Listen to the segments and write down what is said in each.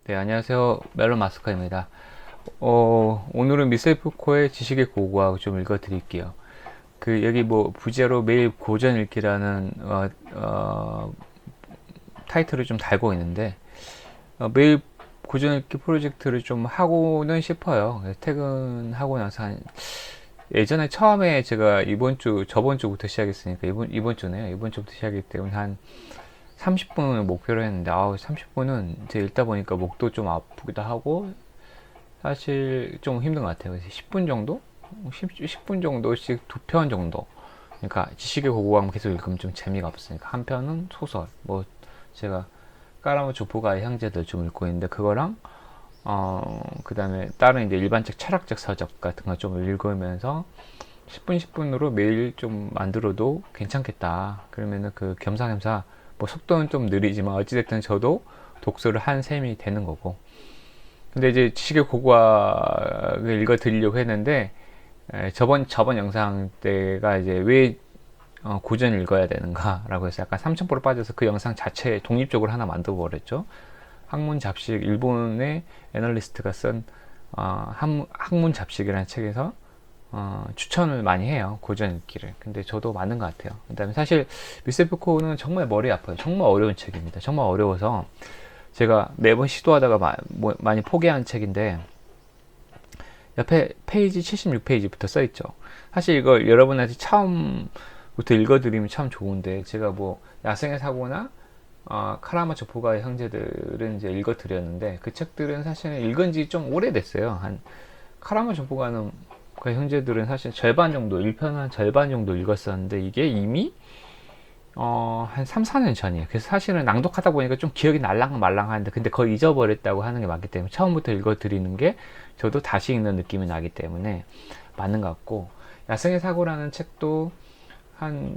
네, 안녕하세요. 멜론 마스터입니다. 오늘은 미셀프코의 지식의 고고학 좀 읽어드릴게요. 여기 뭐, 부제로 매일 고전 읽기라는, 타이틀을 좀 달고 있는데, 매일 고전 읽기 프로젝트를 좀 하고는 싶어요. 퇴근하고 나서 예전에 처음에 제가 저번 주부터 시작했으니까, 이번 주네요. 이번 주부터 시작했기 때문에 한 30분을 목표로 했는데, 30분은 제가 읽다 보니까 목도 좀 아프기도 하고, 사실 좀 힘든 것 같아요. 그래서 10분 정도? 10분 정도씩 두 편 정도. 그러니까 지식의 고고함 계속 읽으면 좀 재미가 없으니까. 한 편은 소설. 뭐, 제가 까라무 조프가의 형제들 좀 읽고 있는데, 그거랑, 그 다음에 다른 이제 일반적 철학적 서적 같은 거 좀 읽으면서 10분, 10분으로 매일 좀 만들어도 괜찮겠다. 그러면은 겸사겸사, 뭐 속도는 좀 느리지만 어찌됐든 저도 독서를 한 셈이 되는 거고. 근데 이제 지식의 고고학을 읽어 드리려고 했는데, 저번 영상 때가 이제 왜 고전을 읽어야 되는가라고 해서 약간 삼천포로 빠져서 그 영상 자체 독립적으로 하나 만들어 버렸죠. 학문 잡식, 일본의 애널리스트가 쓴 학문 잡식이라는 책에서 추천을 많이 해요. 고전 읽기를. 근데 저도 맞는 것 같아요. 그 다음에 사실 미셀 푸코는 정말 머리 아파요. 정말 어려운 책입니다. 정말 어려워서 제가 매번 시도하다가 많이 포기한 책인데, 옆에 페이지 76페이지부터 써있죠. 사실 이걸 여러분한테 처음부터 읽어드리면 참 좋은데, 제가 뭐 야생의 사고나 카라마초프가의 형제들은 이제 읽어드렸는데, 그 책들은 사실은 읽은 지 좀 오래됐어요. 카라마초프가는 그 형제들은 사실 절반 정도, 1편 한 절반 정도 읽었었는데, 이게 이미 한 3, 4년 전이에요. 그래서 사실은 낭독하다 보니까 좀 기억이 날랑말랑하는데, 근데 거의 잊어버렸다고 하는 게 맞기 때문에 처음부터 읽어드리는 게 저도 다시 읽는 느낌이 나기 때문에 맞는 것 같고, 야생의 사고라는 책도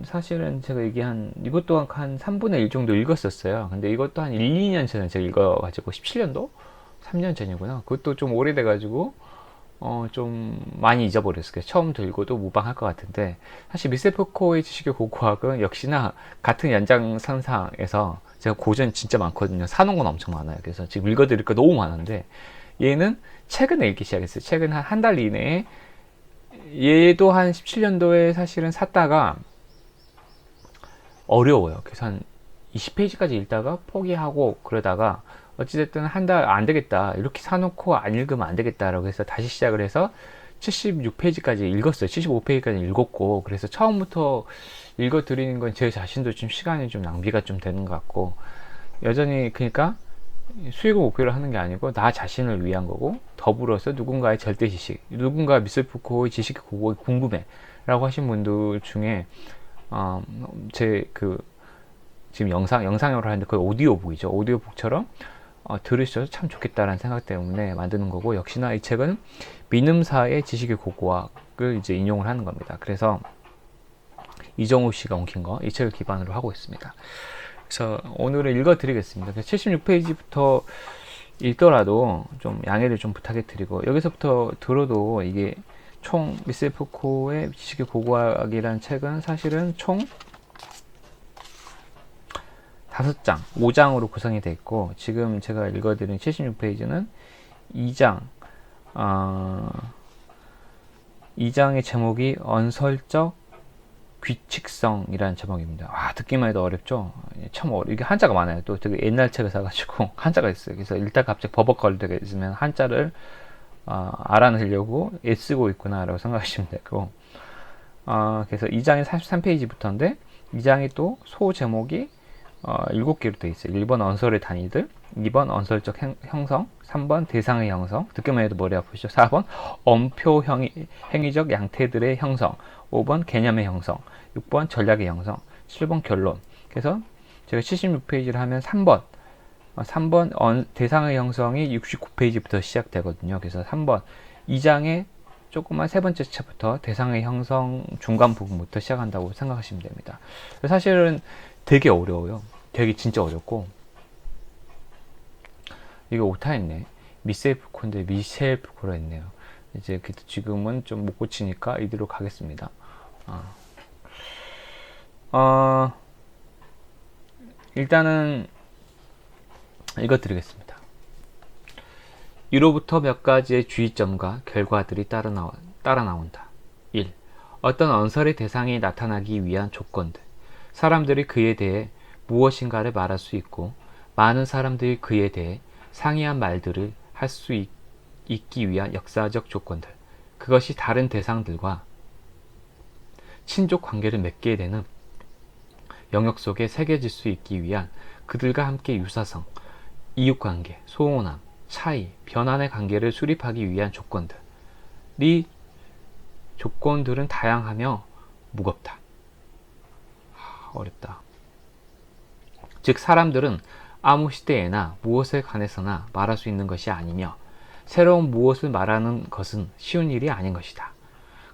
사실은 제가 이것도 한 3분의 1 정도 읽었었어요. 근데 이것도 한 1, 2년 전에 제가 읽어가지고, 17년도? 3년 전이구나. 그것도 좀 오래돼가지고, 좀 많이 잊어버렸어요. 처음부터 읽어도 무방할 것 같은데, 사실 미셀 푸코의 지식의 고고학은 역시나 같은 연장선상에서, 제가 고전 진짜 많거든요. 사놓은 건 엄청 많아요. 그래서 지금 읽어드릴 거 너무 많은데, 얘는 최근에 읽기 시작했어요. 최근 한 달 이내에. 얘도 한 17년도에 사실은 샀다가 어려워요. 그래서 한 20페이지까지 읽다가 포기하고, 그러다가 어찌됐든 한 달 안 되겠다, 이렇게 사놓고 안 읽으면 안 되겠다라고 해서 다시 시작을 해서 76페이지까지 읽었어요. 75페이지까지 읽었고, 그래서 처음부터 읽어드리는 건 제 자신도 좀 시간이 좀 낭비가 좀 되는 것 같고, 여전히 그러니까 수익을 목표로 하는 게 아니고 나 자신을 위한 거고, 더불어서 누군가의 절대 지식, 누군가 미셀 푸코의 지식이 궁금해 라고 하신 분들 중에, 제 지금 영상으로 하는데 거의 오디오북이죠. 오디오북처럼 들으셔도 참 좋겠다라는 생각 때문에 만드는 거고, 역시나 이 책은 민음사의 지식의 고고학을 이제 인용을 하는 겁니다. 그래서 이정우 씨가 옮긴 거, 이 책을 기반으로 하고 있습니다. 그래서 오늘은 읽어드리겠습니다. 76페이지부터 읽더라도 좀 양해를 좀 부탁해 드리고, 여기서부터 들어도 이게 총 미셀 푸코의 지식의 고고학이라는 책은 사실은 총 5장, 5장으로 구성이 되어 있고, 지금 제가 읽어드린 76페이지는 2장, 2장의 제목이 언설적 규칙성이라는 제목입니다. 듣기만 해도 어렵죠? 이게 한자가 많아요. 또 되게 옛날 책을 사가지고 한자가 있어요. 그래서 읽다 갑자기 버벅거릴 때가 있으면 한자를 알아내려고 애쓰고 있구나라고 생각하시면 되고, 그래서 2장이 43페이지부터인데, 2장이 또 소 제목이 7개로 되어 있어요. 1번 언설의 단위들, 2번 언설적 형성, 3번 대상의 형성, 듣기만 해도 머리 아프시죠? 4번 엄표 행위적 양태들의 형성, 5번 개념의 형성, 6번 전략의 형성, 7번 결론. 그래서 제가 76페이지를 하면 3번 대상의 형성이 69페이지부터 시작되거든요. 그래서 3번 2장의 조금만 세 번째 차부터 대상의 형성 중간 부분부터 시작한다고 생각하시면 됩니다. 사실은 되게 어려워요. 되게 진짜 어렵고, 이거 오타 했네. 미셀 푸코인데 미셸 푸코로 했네요. 이제 지금은 좀 못 고치니까 이대로 가겠습니다. 일단은 읽어드리겠습니다. 이로부터 몇 가지의 주의점과 결과들이 따라 나온다. 1. 어떤 언설의 대상이 나타나기 위한 조건들. 사람들이 그에 대해 무엇인가를 말할 수 있고 많은 사람들이 그에 대해 상이한 말들을 할 수 있기 위한 역사적 조건들. 그것이 다른 대상들과 친족 관계를 맺게 되는 영역 속에 새겨질 수 있기 위한 그들과 함께 유사성, 이웃관계, 소원함, 차이, 변환의 관계를 수립하기 위한 조건들. 이 조건들은 다양하며 무겁다. 어렵다. 즉 사람들은 아무 시대에나 무엇에 관해서나 말할 수 있는 것이 아니며 새로운 무엇을 말하는 것은 쉬운 일이 아닌 것이다.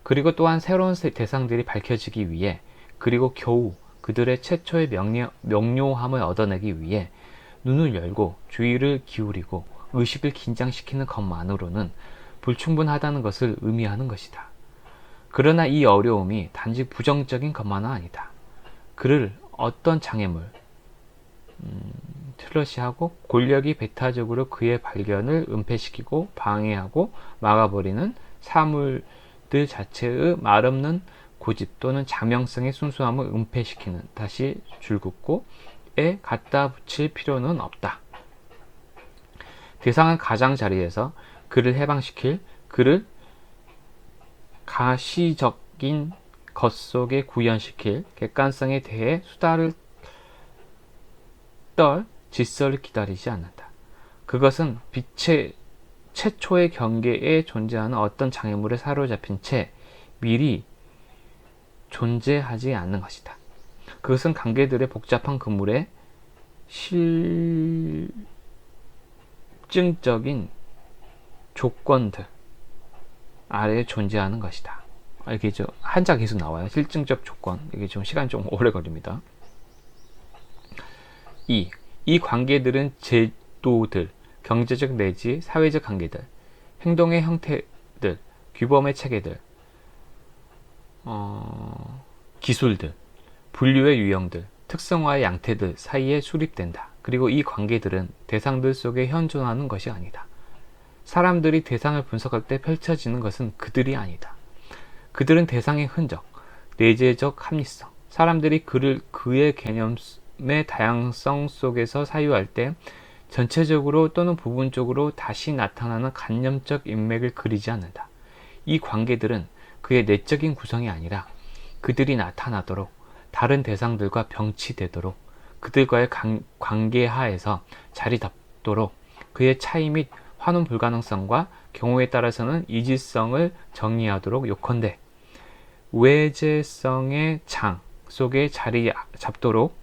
그리고 또한 새로운 대상들이 밝혀지기 위해 그리고 겨우 그들의 최초의 명료함을 얻어내기 위해 눈을 열고 주의를 기울이고 의식을 긴장시키는 것만으로는 불충분하다는 것을 의미하는 것이다. 그러나 이 어려움이 단지 부정적인 것만은 아니다. 그를 어떤 장애물, 트러시하고 권력이 배타적으로 그의 발견을 은폐시키고 방해하고 막아버리는 사물들 자체의 말없는 고집 또는 자명성의 순수함을 은폐시키는 다시 줄긋고에 갖다 붙일 필요는 없다. 대상은 가장 자리에서 그를 해방시킬 그를 가시적인 것 속에 구현시킬 객관성에 대해 수다를 떨 질서를 기다리지 않는다. 그것은 빛의 최초의 경계에 존재하는 어떤 장애물에 사로잡힌 채 미리 존재하지 않는 것이다. 그것은 관계들의 복잡한 그물에 실증적인 조건들 아래에 존재하는 것이다. 이게 한자 계속 나와요. 실증적 조건. 이게 좀 시간이 좀 오래 걸립니다. 2. 이 관계들은 제도들, 경제적 내지 사회적 관계들, 행동의 형태들, 규범의 체계들, 기술들, 분류의 유형들, 특성화의 양태들 사이에 수립된다. 그리고 이 관계들은 대상들 속에 현존하는 것이 아니다. 사람들이 대상을 분석할 때 펼쳐지는 것은 그들이 아니다. 그들은 대상의 흔적, 내재적 합리성, 사람들이 그의 개념의 다양성 속에서 사유할 때 전체적으로 또는 부분적으로 다시 나타나는 관념적 인맥을 그리지 않는다. 이 관계들은 그의 내적인 구성이 아니라 그들이 나타나도록 다른 대상들과 병치되도록 그들과의 관계 하에서 자리 잡도록 그의 차이 및 환원 불가능성과 경우에 따라서는 이질성을 정의하도록 요컨대 외재성의 장 속에 자리 잡도록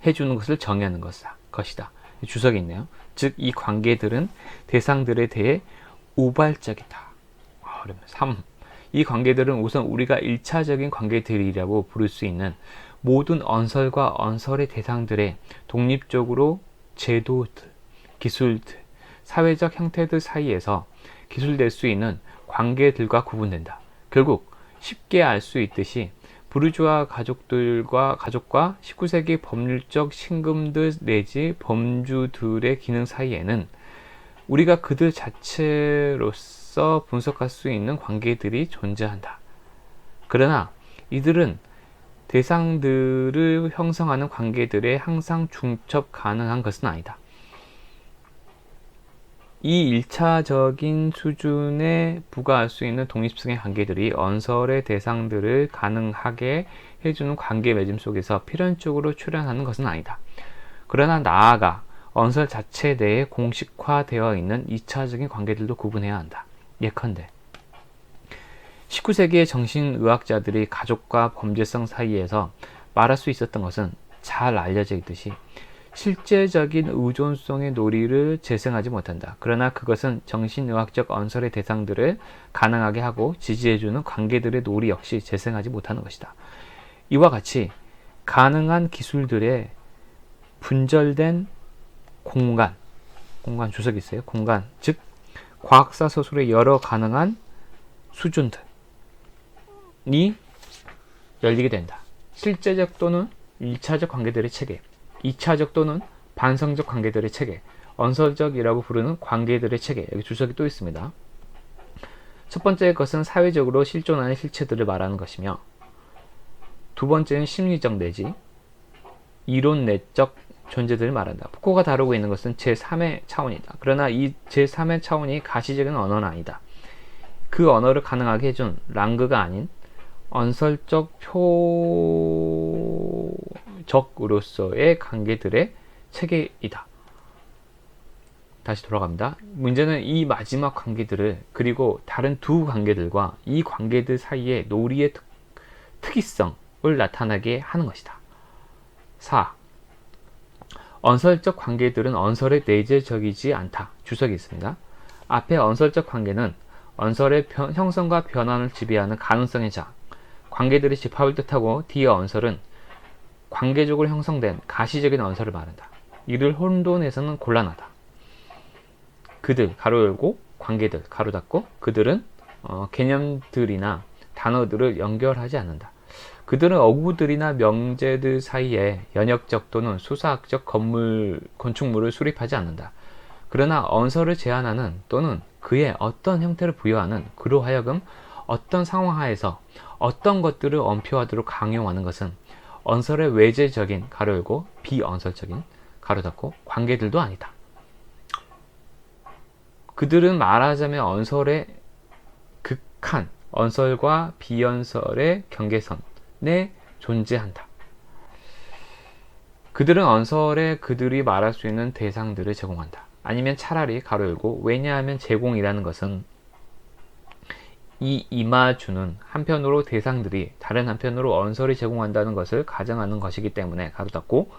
해주는 것을 정의하는 것이다. 주석이 있네요. 즉 이 관계들은 대상들에 대해 우발적이다. 3. 이 관계들은 우선 우리가 1차적인 관계들이라고 부를 수 있는 모든 언설과 언설의 대상들의 독립적으로 제도들, 기술들, 사회적 형태들 사이에서 기술될 수 있는 관계들과 구분된다. 결국 쉽게 알 수 있듯이 부르주아 가족과 19세기 법률적 신금들 내지 범주들의 기능 사이에는 우리가 그들 자체로서 분석할 수 있는 관계들이 존재한다. 그러나 이들은 대상들을 형성하는 관계들에 항상 중첩 가능한 것은 아니다. 이 1차적인 수준에 부과할 수 있는 독립성의 관계들이 언설의 대상들을 가능하게 해주는 관계 맺음 속에서 필연적으로 출현하는 것은 아니다. 그러나 나아가 언설 자체 내에 공식화되어 있는 2차적인 관계들도 구분해야 한다. 예컨대 19세기의 정신의학자들이 가족과 범죄성 사이에서 말할 수 있었던 것은 잘 알려져 있듯이 실제적인 의존성의 논리를 재생하지 못한다. 그러나 그것은 정신의학적 언설의 대상들을 가능하게 하고 지지해주는 관계들의 논리 역시 재생하지 못하는 것이다. 이와 같이 가능한 기술들의 분절된 공간 주석이 있어요. 공간, 즉 과학사 서술의 여러 가능한 수준들이 열리게 된다. 실제적 또는 1차적 관계들의 체계, 2차적 또는 반성적 관계들의 체계, 언설적이라고 부르는 관계들의 체계, 여기 주석이 또 있습니다. 첫 번째 것은 사회적으로 실존하는 실체들을 말하는 것이며, 두 번째는 심리적 내지 이론 내적 존재들을 말한다. 푸코가 다루고 있는 것은 제3의 차원이다. 그러나 이 제3의 차원이 가시적인 언어는 아니다. 그 언어를 가능하게 해준 랑그가 아닌 언설적 표적으로서의 관계들의 체계이다. 다시 돌아갑니다. 문제는 이 마지막 관계들을, 그리고 다른 두 관계들과 이 관계들 사이의 놀이의 특이성을 나타나게 하는 것이다. 4. 언설적 관계들은 언설의 내재적이지 않다. 주석이 있습니다. 앞에 언설적 관계는 언설의 형성과 변환을 지배하는 가능성의 장, 관계들의 집합을 뜻하고, 뒤의 언설은 관계적으로 형성된 가시적인 언설을 말한다. 이를 혼돈해서는 곤란하다. 그들, 가로 열고, 관계들, 가로 닫고, 그들은 개념들이나 단어들을 연결하지 않는다. 그들은 어구들이나 명제들 사이에 연역적 또는 수사학적 건축물을 수립하지 않는다. 그러나 언설을 제한하는 또는 그의 어떤 형태를 부여하는, 그로 하여금 어떤 상황 하에서 어떤 것들을 엄표하도록 강요하는 것은 언설의 외재적인, 가로 열고, 비언설적인, 가로 닫고, 관계들도 아니다. 그들은 말하자면 언설의 극한, 언설과 비언설의 경계선에 존재한다. 그들은 언설에 그들이 말할 수 있는 대상들을 제공한다. 아니면 차라리 가로 열고, 왜냐하면 제공이라는 것은 이 임아주는 한편으로 대상들이 다른 한편으로 언설이 제공한다는 것을 가정하는 것이기 때문에, 가로 닫고,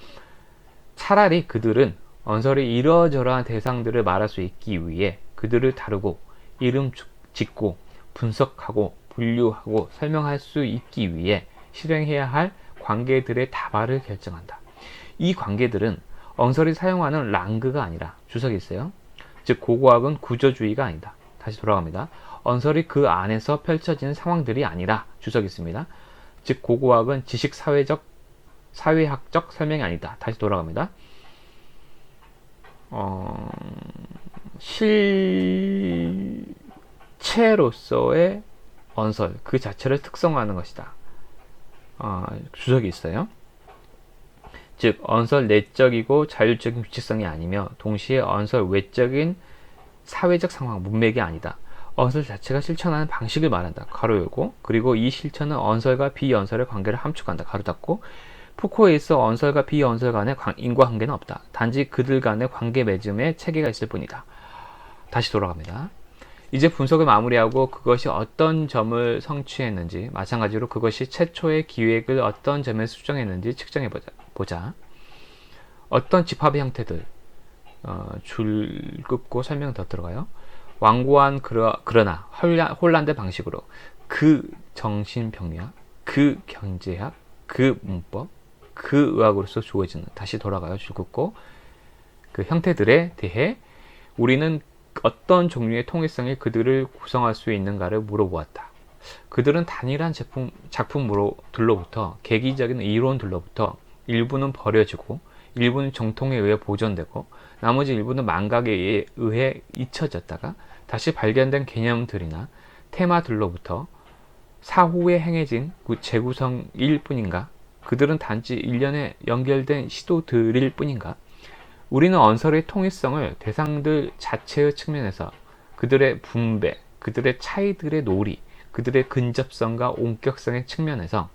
차라리 그들은 언설이 이러저러한 대상들을 말할 수 있기 위해 그들을 다루고 이름 짓고 분석하고 분류하고 설명할 수 있기 위해 실행해야 할 관계들의 다발을 결정한다. 이 관계들은 언설이 사용하는 랑그가 아니라, 주석이 있어요. 즉 고고학은 구조주의가 아니다. 다시 돌아갑니다. 언설이 그 안에서 펼쳐지는 상황들이 아니라, 주석이 있습니다. 즉 고고학은 지식 사회학적 설명이 아니다. 다시 돌아갑니다. 실체로서의 언설 그 자체를 특성화하는 것이다. 주석이 있어요. 즉 언설 내적이고 자율적인 규칙성이 아니며 동시에 언설 외적인 사회적 상황, 문맥이 아니다. 언설 자체가 실천하는 방식을 말한다. 가로 열고, 그리고 이 실천은 언설과 비언설의 관계를 함축한다. 가로 닫고, 푸코에 있어 언설과 비언설 간의 인과관계는 없다. 단지 그들 간의 관계 맺음에 체계가 있을 뿐이다. 다시 돌아갑니다. 이제 분석을 마무리하고 그것이 어떤 점을 성취했는지, 마찬가지로 그것이 최초의 기획을 어떤 점에 수정했는지 측정해보자. 어떤 집합의 형태들, 줄 긋고 설명 더 들어가요. 완고한 그러나 혼란된 방식으로 그 정신병리학, 그 경제학, 그 문법, 그 의학으로서 주어지는, 다시 돌아가요. 줄 긋고, 그 형태들에 대해 우리는 어떤 종류의 통일성이 그들을 구성할 수 있는가를 물어보았다. 그들은 단일한 작품들로부터, 계기적인 이론들로부터 일부는 버려지고 일부는 정통에 의해 보존되고 나머지 일부는 망각에 의해 잊혀졌다가 다시 발견된 개념들이나 테마들로부터 사후에 행해진 재구성일 뿐인가? 그들은 단지 일련의 연결된 시도들일 뿐인가? 우리는 언설의 통일성을 대상들 자체의 측면에서 그들의 분배, 그들의 차이들의 놀이, 그들의 근접성과 온격성의 측면에서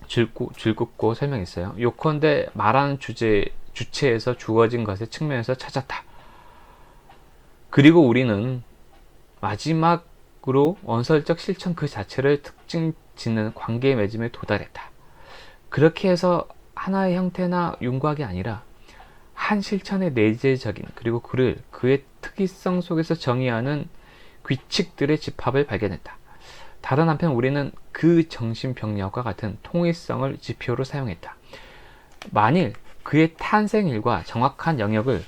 줄긋고 설명했어요. 요컨대 말하는 주체에서 주어진 것의 측면에서 찾았다. 그리고 우리는 마지막으로 언설적 실천 그 자체를 특징 짓는 관계 맺음에 도달했다. 그렇게 해서 하나의 형태나 윤곽이 아니라 한 실천의 내재적인, 그리고 그의 특이성 속에서 정의하는 규칙들의 집합을 발견했다. 다른 한편 우리는 그 정신병력과 같은 통일성을 지표로 사용했다. 만일 그의 탄생일과 정확한 영역을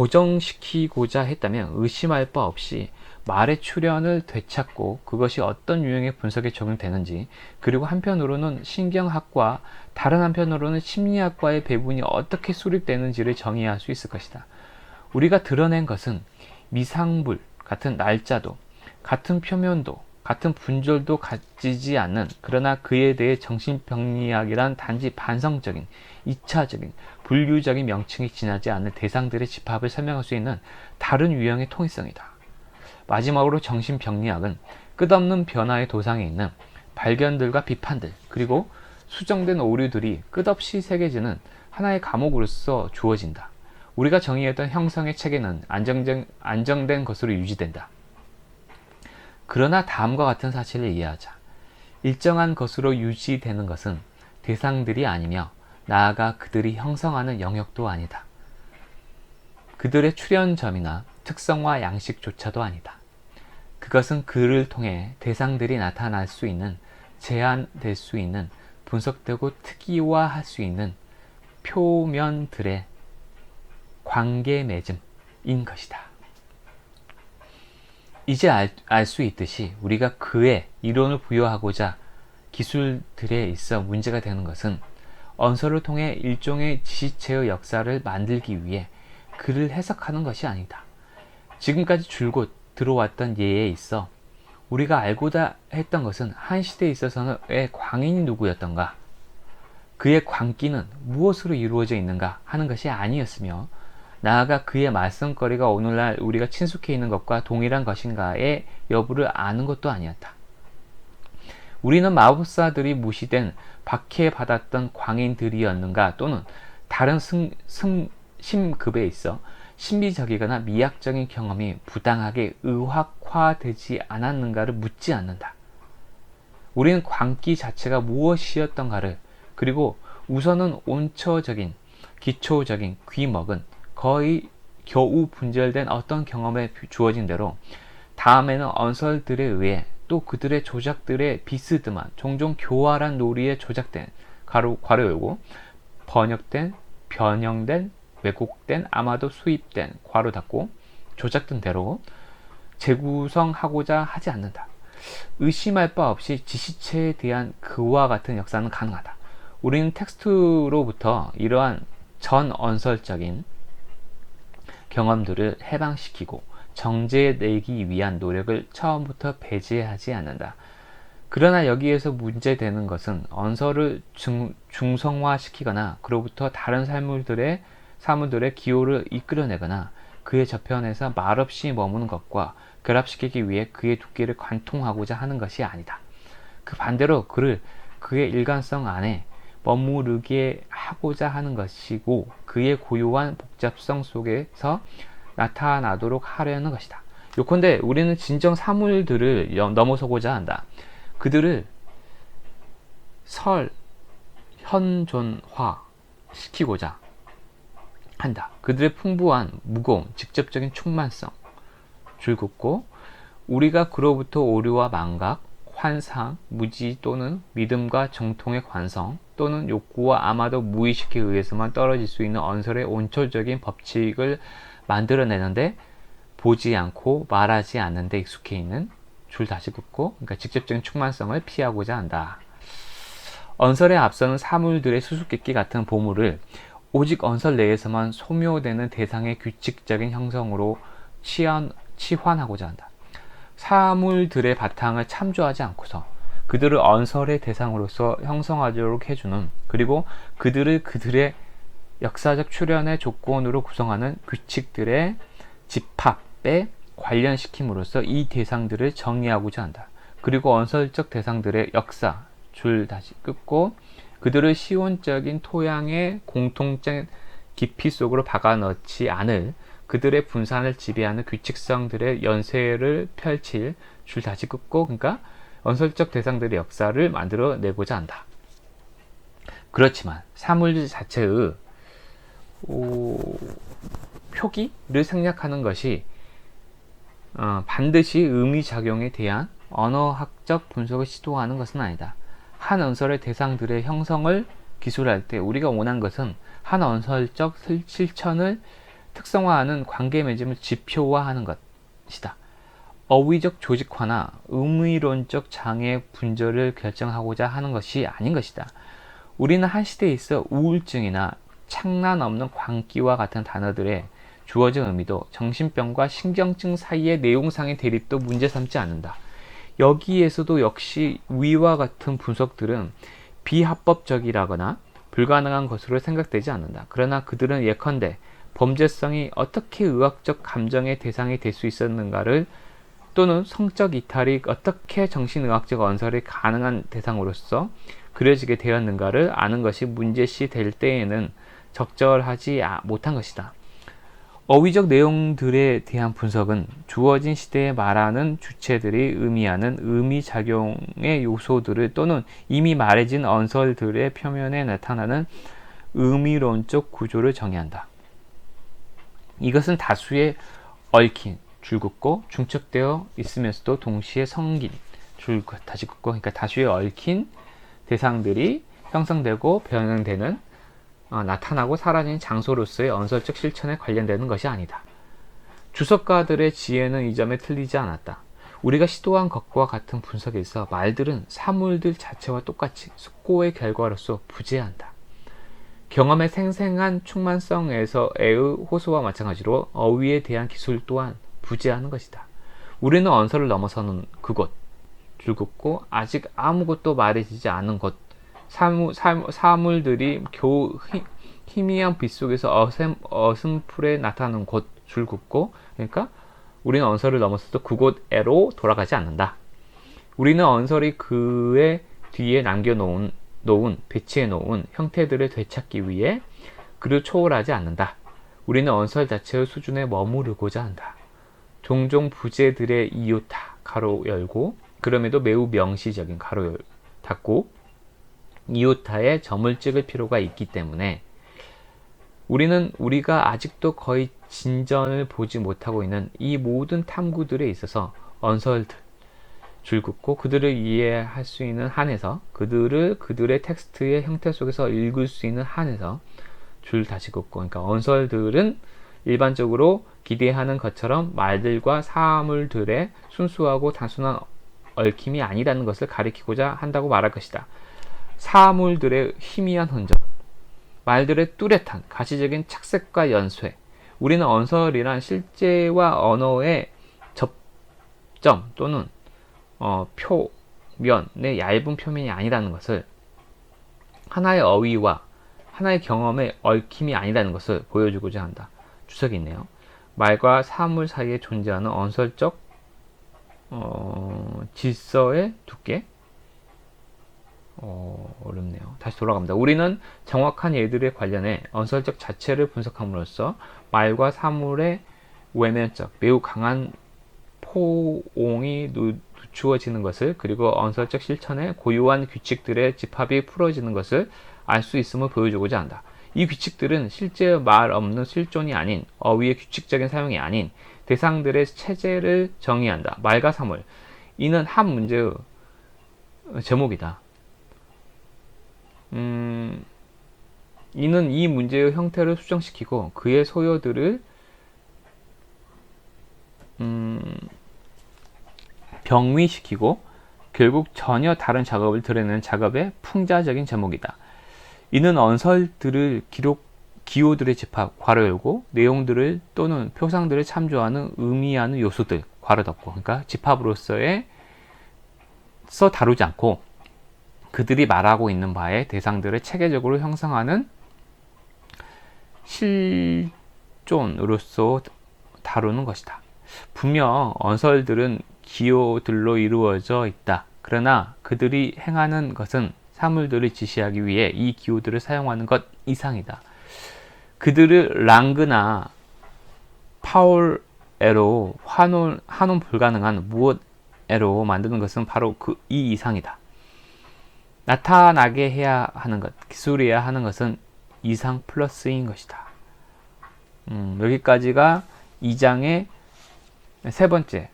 고정시키고자 했다면 의심할 바 없이 말의 출현을 되찾고 그것이 어떤 유형의 분석에 적용되는지, 그리고 한편으로는 신경학과 다른 한편으로는 심리학과의 배분이 어떻게 수립되는지를 정의할 수 있을 것이다. 우리가 드러낸 것은 미상불 같은 날짜도, 같은 표면도, 같은 분절도 가지지 않는, 그러나 그에 대해 정신병리학이란 단지 반성적인, 2차적인, 분류적인 명칭이 지나지 않는 대상들의 집합을 설명할 수 있는 다른 유형의 통일성이다. 마지막으로 정신병리학은 끝없는 변화의 도상에 있는 발견들과 비판들, 그리고 수정된 오류들이 끝없이 새겨지는 하나의 과목으로서 주어진다. 우리가 정의했던 형성의 체계는 안정된 것으로 유지된다. 그러나 다음과 같은 사실을 이해하자. 일정한 것으로 유지되는 것은 대상들이 아니며 나아가 그들이 형성하는 영역도 아니다. 그들의 출현점이나 특성과 양식조차도 아니다. 그것은 그를 통해 대상들이 나타날 수 있는, 제한될 수 있는, 분석되고 특이화할 수 있는 표면들의 관계 맺음인 것이다. 이제 알 수 있듯이 우리가 그의 이론을 부여하고자 기술들에 있어 문제가 되는 것은 언서를 통해 일종의 지시체의 역사를 만들기 위해 그를 해석하는 것이 아니다. 지금까지 줄곧 들어왔던 예에 있어 우리가 알고자 했던 것은 한 시대에 있어서의 광인이 누구였던가, 그의 광기는 무엇으로 이루어져 있는가 하는 것이 아니었으며, 나아가 그의 말썽거리가 오늘날 우리가 친숙해 있는 것과 동일한 것인가의 여부를 아는 것도 아니었다. 우리는 마법사들이 무시된 박해받았던 광인들이었는가, 또는 다른 심급에 있어 신비적이거나 미학적인 경험이 부당하게 의학화되지 않았는가를 묻지 않는다. 우리는 광기 자체가 무엇이었던가를, 그리고 우선은 온처적인, 기초적인 귀먹은 거의 겨우 분절된 어떤 경험에 주어진 대로, 다음에는 언설들에 의해 또 그들의 조작들의 비스듬한 종종 교활한 놀이에 조작된, 괄호 열고, 번역된, 변형된, 왜곡된, 아마도 수입된, 괄호 닫고, 조작된 대로 재구성하고자 하지 않는다. 의심할 바 없이 지시체에 대한 그와 같은 역사는 가능하다. 우리는 텍스트로부터 이러한 전언설적인 경험들을 해방시키고 정제내기 위한 노력을 처음부터 배제하지 않는다. 그러나 여기에서 문제되는 것은 언설을 중성화시키거나 그로부터 다른 사물들의 기호를 이끌어내거나 그의 저편에서 말없이 머무는 것과 결합시키기 위해 그의 두께를 관통하고자 하는 것이 아니다. 그 반대로 그를 그의 일관성 안에 머무르게 하고자 하는 것이고, 그의 고요한 복잡성 속에서 나타나도록 하려는 것이다. 요컨대 우리는 진정 사물들을 넘어서고자 한다. 그들을 현존화 시키고자 한다. 그들의 풍부한 무거움, 직접적인 충만성, 줄긋고 우리가 그로부터 오류와 망각, 환상, 무지 또는 믿음과 정통의 관성 또는 욕구와 아마도 무의식에 의해서만 떨어질 수 있는 언설의 온철적인 법칙을 만들어내는데, 보지 않고 말하지 않는 데 익숙해 있는, 줄 다시 긋고, 그러니까 직접적인 충만성을 피하고자 한다. 언설에 앞서는 사물들의 수수께끼 같은 보물을 오직 언설 내에서만 소묘되는 대상의 규칙적인 형성으로 치환하고자 한다. 사물들의 바탕을 참조하지 않고서 그들을 언설의 대상으로서 형성하도록 해주는, 그리고 그들을 그들의 역사적 출현의 조건으로 구성하는 규칙들의 집합에 관련시킴으로써 이 대상들을 정리하고자 한다. 그리고 언설적 대상들의 역사, 줄 다시 긋고, 그들을 시온적인 토양의 공통적 깊이 속으로 박아넣지 않을, 그들의 분산을 지배하는 규칙성들의 연쇄를 펼칠, 줄 다시 긋고, 그러니까 언설적 대상들의 역사를 만들어내고자 한다. 그렇지만 사물 자체의 표기를 생략하는 것이 반드시 의미작용에 대한 언어학적 분석을 시도하는 것은 아니다. 한 언설의 대상들의 형성을 기술할 때 우리가 원한 것은 한 언설적 실천을 특성화하는 관계 맺음을 지표화하는 것이다. 어휘적 조직화나 의미론적 장애 분절을 결정하고자 하는 것이 아닌 것이다. 우리는 한 시대에 있어 우울증이나 창란 없는 광기와 같은 단어들의 주어진 의미도 정신병과 신경증 사이의 내용상의 대립도 문제 삼지 않는다. 여기에서도 역시 위와 같은 분석들은 비합법적이라거나 불가능한 것으로 생각되지 않는다. 그러나 그들은 예컨대 범죄성이 어떻게 의학적 감정의 대상이 될 수 있었는가를 또는 성적 이탈이 어떻게 정신의학적 언설이 가능한 대상으로서 그려지게 되었는가를 아는 것이 문제시 될 때에는 적절하지 못한 것이다. 어휘적 내용들에 대한 분석은 주어진 시대에 말하는 주체들이 의미하는 의미작용의 요소들을 또는 이미 말해진 언설들의 표면에 나타나는 의미론적 구조를 정의한다. 이것은 다수의 얽힌, 줄긋고 중첩되어 있으면서도 동시에 성긴, 다시 긋고, 그러니까 다수의 얽힌 대상들이 형성되고 변형되는 나타나고 사라진 장소로서의 언설적 실천에 관련되는 것이 아니다. 주석가들의 지혜는 이 점에 틀리지 않았다. 우리가 시도한 것과 같은 분석에 있어 말들은 사물들 자체와 똑같이 숙고의 결과로서 부재한다. 경험의 생생한 충만성에서의 호소와 마찬가지로 어휘에 대한 기술 또한 부재하는 것이다. 우리는 언설을 넘어서는 그곳, 줄긋고 아직 아무것도 말해지지 않은 곳, 사물들이 겨우 희미한 빛 속에서 어슴풀에 나타나는 곳, 줄긋고, 그러니까 우리는 언설을 넘어서도 그곳에로 돌아가지 않는다. 우리는 언설이 그의 뒤에 배치해 놓은 형태들을 되찾기 위해 그를 초월하지 않는다. 우리는 언설 자체의 수준에 머무르고자 한다. 종종 부재들의 이유타, 가로 열고, 그럼에도 매우 명시적인 가로 닫고, 이오타에 점을 찍을 필요가 있기 때문에 우리가 아직도 거의 진전을 보지 못하고 있는 이 모든 탐구들에 있어서 언설들, 줄긋고 그들을 이해할 수 있는 한에서 그들의 텍스트의 형태 속에서 읽을 수 있는 한에서 줄 다시 긋고, 그러니까 언설들은 일반적으로 기대하는 것처럼 말들과 사물들의 순수하고 단순한 얽힘이 아니라는 것을 가리키고자 한다고 말할 것이다. 사물들의 희미한 흔적, 말들의 뚜렷한 가시적인 착색과 연쇄. 우리는 언설이란 실제와 언어의 접점 또는 표면의 얇은 표면이 아니라는 것을, 하나의 어휘와 하나의 경험의 얽힘이 아니라는 것을 보여주고자 한다. 주석이 있네요. 말과 사물 사이에 존재하는 언설적 질서의 두께, 어렵네요. 다시 돌아갑니다. 우리는 정확한 예들에 관련해 언설적 자체를 분석함으로써 말과 사물의 외면적, 매우 강한 포옹이 누추어지는 것을, 그리고 언설적 실천의 고유한 규칙들의 집합이 풀어지는 것을 알 수 있음을 보여주고자 한다. 이 규칙들은 실제 말 없는 실존이 아닌, 어휘의 규칙적인 사용이 아닌 대상들의 체제를 정의한다. 말과 사물. 이는 한 문제의 제목이다. 이는 이 문제의 형태를 수정시키고 그의 소요들을 병위시키고 결국 전혀 다른 작업을 드러내는 작업의 풍자적인 제목이다. 이는 언설들을 기호들의 집합, 괄호 열고, 내용들을 또는 표상들을 참조하는 의미하는 요소들, 괄호 닫고, 그러니까 집합으로서의 다루지 않고 그들이 말하고 있는 바의 대상들을 체계적으로 형성하는 실존으로서 다루는 것이다. 분명 언설들은 기호들로 이루어져 있다. 그러나 그들이 행하는 것은 사물들을 지시하기 위해 이 기호들을 사용하는 것 이상이다. 그들을 랑그나 파울에로 환원 불가능한 무엇에로 만드는 것은 바로 이 이상이다. 나타나게 해야 하는 것, 기술해야 하는 것은 이상 플러스인 것이다. 여기까지가 2장의 세 번째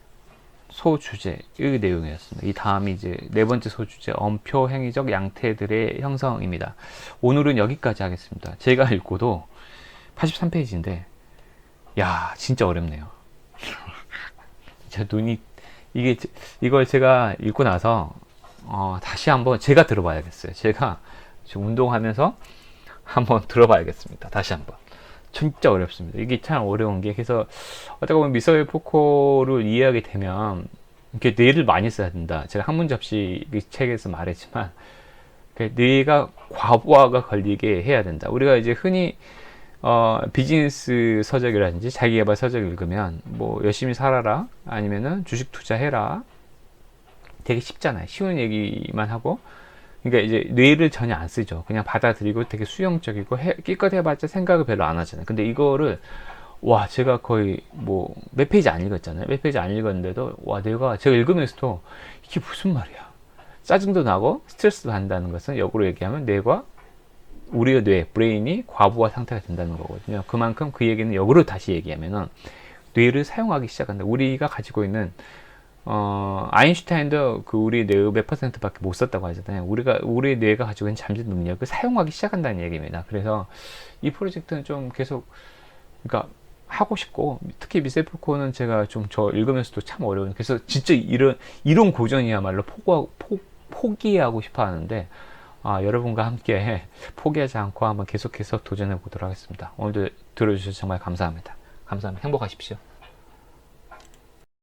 소주제의 내용이었습니다. 이 다음이 이제 네 번째 소주제, 엄표 행위적 양태들의 형성입니다. 오늘은 여기까지 하겠습니다. 제가 읽고도 83페이지인데 야, 진짜 어렵네요. 제 눈이, 이게, 이걸 제가 읽고 나서, 다시 한번 제가 들어봐야겠어요. 제가 지금 운동하면서 한번 들어봐야겠습니다. 다시 한번. 진짜 어렵습니다. 이게 참 어려운 게, 그래서, 어떻게 보면 미사일 포코를 이해하게 되면, 이렇게 뇌를 많이 써야 된다. 제가 학문 접시 책에서 말했지만, 뇌가 과부하가 걸리게 해야 된다. 우리가 이제 흔히 비즈니스 서적이라든지 자기계발 서적을 읽으면 뭐 열심히 살아라 아니면은 주식 투자해라 되게 쉽잖아요. 쉬운 얘기만 하고 그러니까 이제 뇌를 전혀 안 쓰죠. 그냥 받아들이고 되게 수용적이고 끼껏 해봤자 생각을 별로 안 하잖아요. 근데 이거를 와 제가 거의 뭐 몇 페이지 안 읽었잖아요. 몇 페이지 안 읽었는데도 와 내가 제가 읽으면서도 이게 무슨 말이야 짜증도 나고 스트레스도 한다는 것은 역으로 얘기하면 뇌가 우리의 뇌, 브레인이 과부하 상태가 된다는 거거든요. 그만큼 그 얘기는 역으로 다시 얘기하면은 뇌를 사용하기 시작한다. 우리가 가지고 있는 아인슈타인도 그 우리 뇌의 몇 퍼센트밖에 못 썼다고 하잖아요. 우리 뇌가 가지고 있는 잠재 능력을 사용하기 시작한다는 얘기입니다. 그래서 이 프로젝트는 좀 계속 그러니까 하고 싶고 특히 미셀프코는 제가 좀 저 읽으면서도 참 어려운 그래서 진짜 이런 고전이야말로 포기하고 싶어 하는데 여러분과 함께 포기하지 않고 한번 계속해서 도전해 보도록 하겠습니다. 오늘도 들어주셔서 정말 감사합니다. 감사합니다. 행복하십시오.